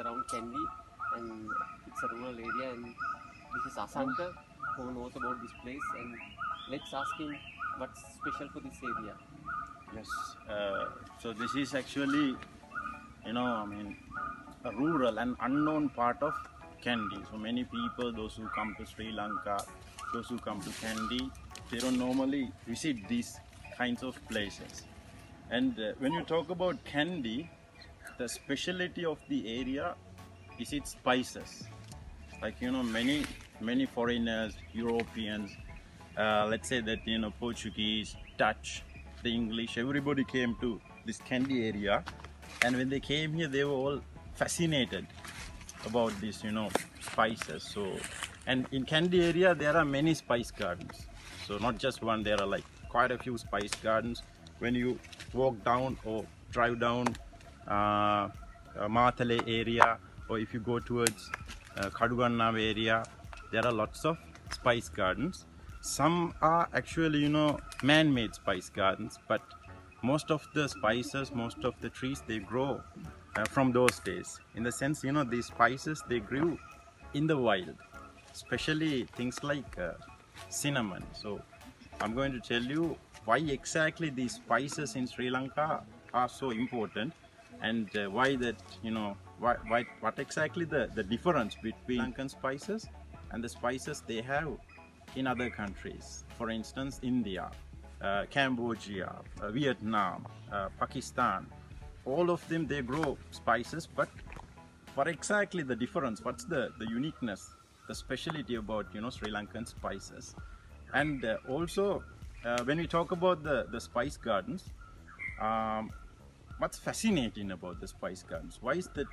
around Kandy, and it's a rural area. And this is Asanka, who knows about this place, and let's ask him what's special for this area. Yes, so this is actually, a rural and unknown part of Kandy. So many people, those who come to Sri Lanka, those who come to Kandy, they don't normally visit these kinds of places. And when you talk about Kandy, the specialty of the area is its spices. Like, many foreigners, Europeans, let's say that, Portuguese, Dutch, the English, everybody came to this Kandy area. And when they came here, they were all fascinated about these, spices. So, and in Kandy area, there are many spice gardens. So not just one, there are like quite a few spice gardens. When you walk down or drive down Matale area, or if you go towards Kadugannam area, there are lots of spice gardens. Some are actually, man-made spice gardens, but most of the spices, most of the trees, they grow from those days. In the sense, these spices, they grew in the wild, especially things like cinnamon. So I'm going to tell you why exactly these spices in Sri Lanka are so important, and why that, what exactly the difference between Lankan spices and the spices they have in other countries. For instance, India, Cambodia, Vietnam, Pakistan, all of them, they grow spices, but what exactly the difference? What's the uniqueness, the specialty about, Sri Lankan spices? And also, when we talk about the spice gardens, what's fascinating about the spice gardens? Why is that,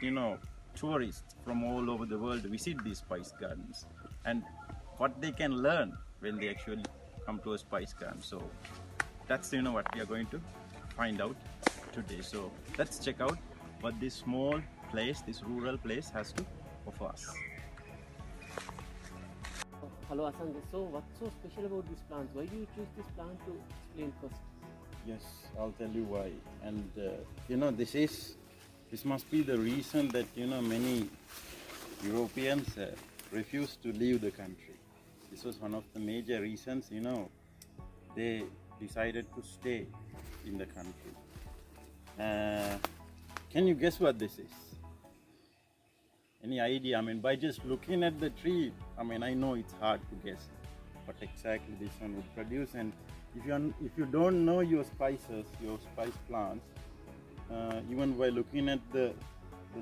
tourists from all over the world visit these spice gardens, and what they can learn when they actually come to a spice garden? So that's, what we are going to find out today. So let's check out what this small place, this rural place, has to offer us. Hello Asanka, so what's so special about these plants? Why do you choose this plant to explain first? Yes, I'll tell you why. And this must be the reason that many Europeans refused to leave the country. This was one of the major reasons. They decided to stay in the country. Can you guess what this is? Any idea? by just looking at the tree, I know it's hard to guess what exactly this one would produce. And if you don't know your spices, your spice plants, even by looking at the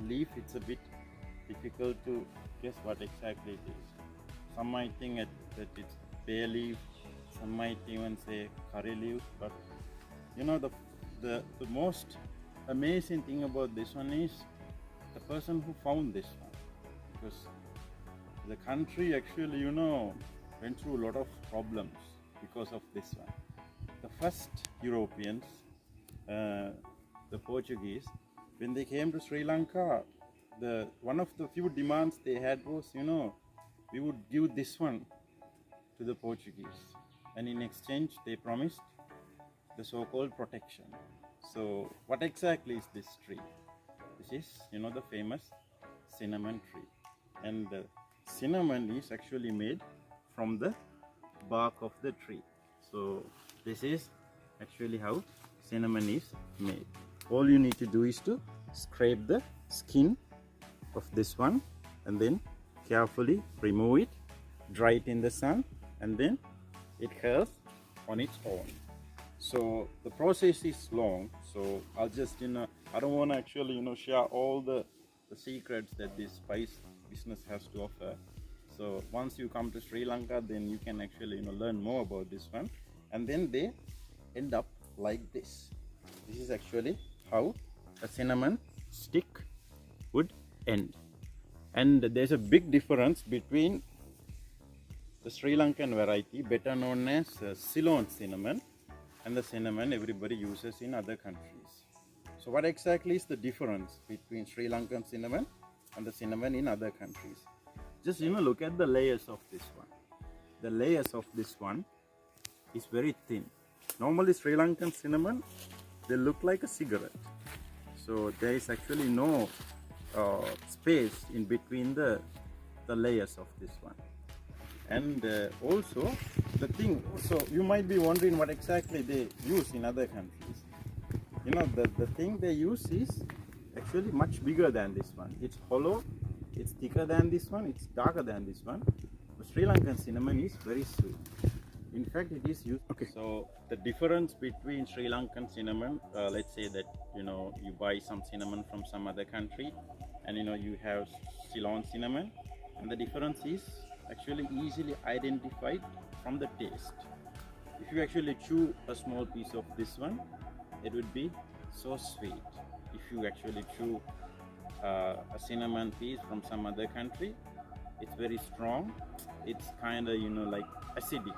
leaf, it's a bit difficult to guess what exactly it is. Some might think that it's bay leaf, some might even say curry leaf, but the most amazing thing about this one is the person who found this one, because the country actually went through a lot of problems because of this one. The first Europeans, the Portuguese, when they came to Sri Lanka, one of the few demands they had was, we would give this one to the Portuguese, and in exchange they promised the so-called protection. So what exactly is this tree? This is, the famous cinnamon tree, and the cinnamon is actually made from the bark of the tree. So this is actually how cinnamon is made. All you need to do is to scrape the skin of this one, and then carefully remove it, dry it in the sun, and then it curls on its own. So the process is long, so I'll just, I don't want to actually, share all the secrets that this spice business has to offer. So once you come to Sri Lanka, then you can actually, learn more about this one. And then they end up like this. This is actually how a cinnamon stick would end. And there's a big difference between the Sri Lankan variety, better known as Ceylon cinnamon, and the cinnamon everybody uses in other countries. So what exactly is the difference between Sri Lankan cinnamon and the cinnamon in other countries? Just look at the layers of this one. The layers of this one is very thin. Normally Sri Lankan cinnamon, they look like a cigarette. So there is actually no space in between the layers of this one. And also the thing, so you might be wondering what exactly they use in other countries. You know, the thing they use is actually much bigger than this one. It's hollow, it's thicker than this one, it's darker than this one. The Sri Lankan cinnamon is very sweet. In fact, it is used. Okay. So the difference between Sri Lankan cinnamon, let's say that you buy some cinnamon from some other country, and you have Ceylon cinnamon, and the difference is actually easily identified from the taste. If you actually chew a small piece of this one, it would be so sweet. If you actually chew a cinnamon piece from some other country, it's very strong. It's kind of like acidic.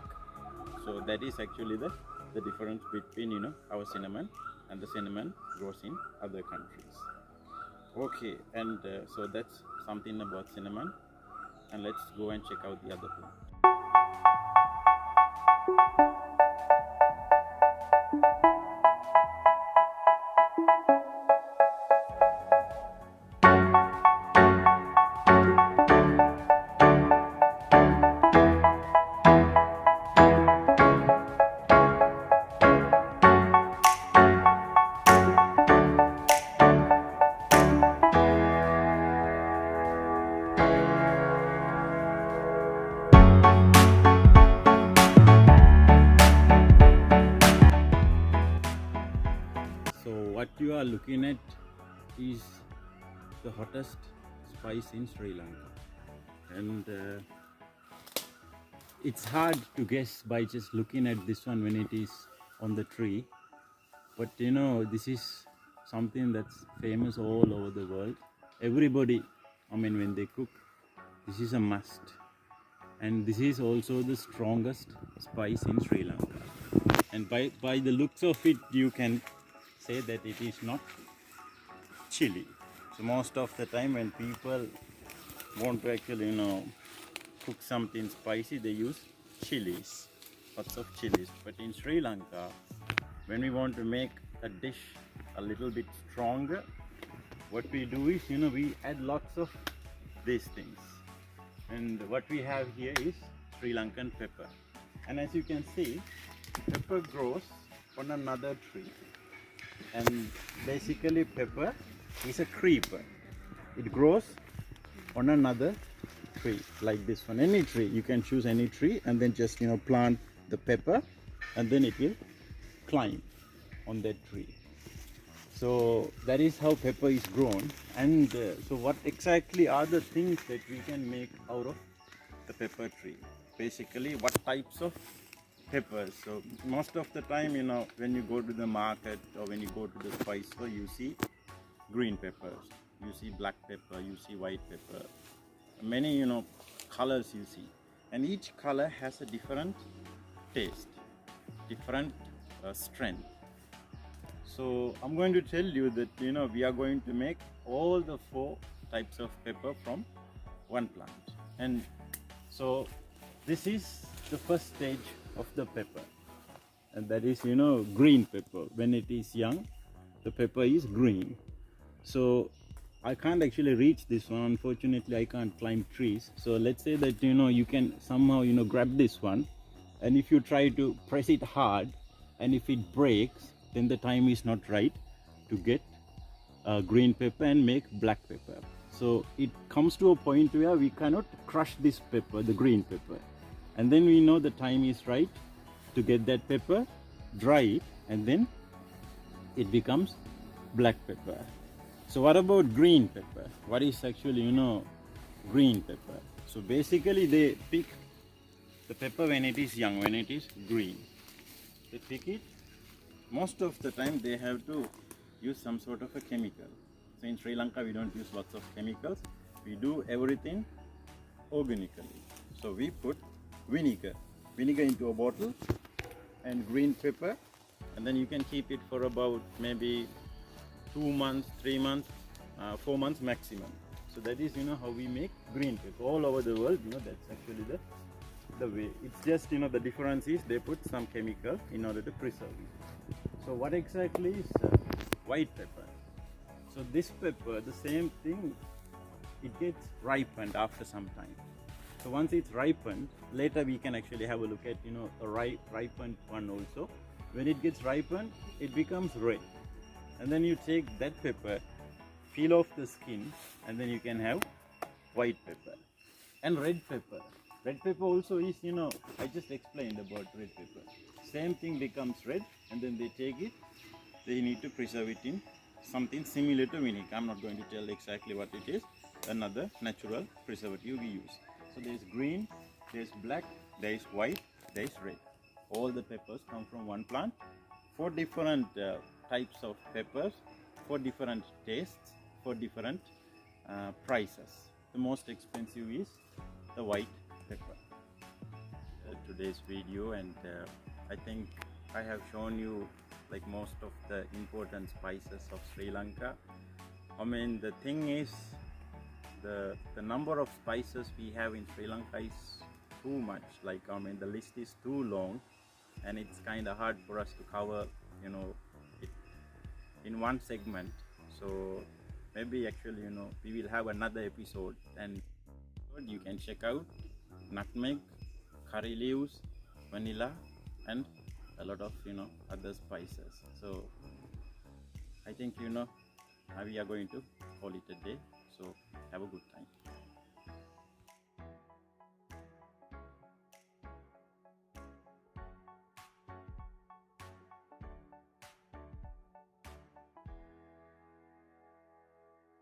So that is actually the difference between our cinnamon and the cinnamon grows in other countries. Okay, and so that's something about cinnamon, and let's go and check out the other plant. So what you are looking at is the hottest spice in Sri Lanka, and it's hard to guess by just looking at this one when it is on the tree, but this is something that's famous all over the world. Everybody, when they cook, this is a must, and this is also the strongest spice in Sri Lanka, and by the looks of it you can say that it is not chili. So most of the time when people want to actually cook something spicy, they use chilies, lots of chilies. But in Sri Lanka, when we want to make a dish a little bit stronger, what we do is we add lots of these things. And what we have here is Sri Lankan pepper, and as you can see, pepper grows on another tree. And basically pepper is a creeper. It grows on another tree like this one. Any tree, you can choose any tree and then just plant the pepper, and then it will climb on that tree. So that is how pepper is grown. And so what exactly are the things that we can make out of the pepper tree? Basically, what types of peppers. So most of the time, when you go to the market or when you go to the spice store, you see green peppers, you see black pepper, you see white pepper, many colors you see, and each color has a different taste, different strength. So I'm going to tell you that we are going to make all the 4 types of pepper from one plant. And so this is the first stage of the pepper, and that is green pepper. When it is young, the pepper is green. So I can't actually reach this one, unfortunately. I can't climb trees. So let's say that you can somehow grab this one, and if you try to press it hard, and if it breaks, then the time is not right to get green pepper and make black pepper. So it comes to a point where we cannot crush this pepper, the green pepper, and then we know the time is right to get that pepper, dry it, and then it becomes black pepper. So what about green pepper? What is actually green pepper? So basically they pick the pepper when it is young, when it is green. They pick it. Most of the time they have to use some sort of a chemical. So in Sri Lanka we don't use lots of chemicals. We do everything organically. So we put vinegar into a bottle and green pepper, and then you can keep it for about maybe 2 months, 3 months, 4 months maximum. So that is how we make green pepper all over the world. That's actually the way. It's just the difference is they put some chemical in order to preserve it. So what exactly is white pepper? So this pepper, the same thing, it gets ripened after some time. So once it's ripened, later we can actually have a look at, you know, a ripened one also. When it gets ripened, it becomes red, and then you take that pepper, peel off the skin, and then you can have white pepper and red pepper. Red pepper also is, you know, I just explained about red pepper. Same thing becomes red, and then they take it, they need to preserve it in something similar to vinegar. I'm not going to tell exactly what it is, another natural preservative we use. So there's green, there's black, there's white, there's red. All the peppers come from one plant. 4 different types of peppers, 4 different tastes, 4 different prices. The most expensive is the white pepper. Today's video, and I think I have shown you like most of the important spices of Sri Lanka. I mean, the thing is, the number of spices we have in Sri Lanka is too much. Like, I mean, the list is too long, and it's kind of hard for us to cover, you know, it in one segment. So maybe actually, you know, we will have another episode, and you can check out nutmeg, curry leaves, vanilla, and a lot of, you know, other spices. So I think, you know, we are going to call it a day. So have a good time.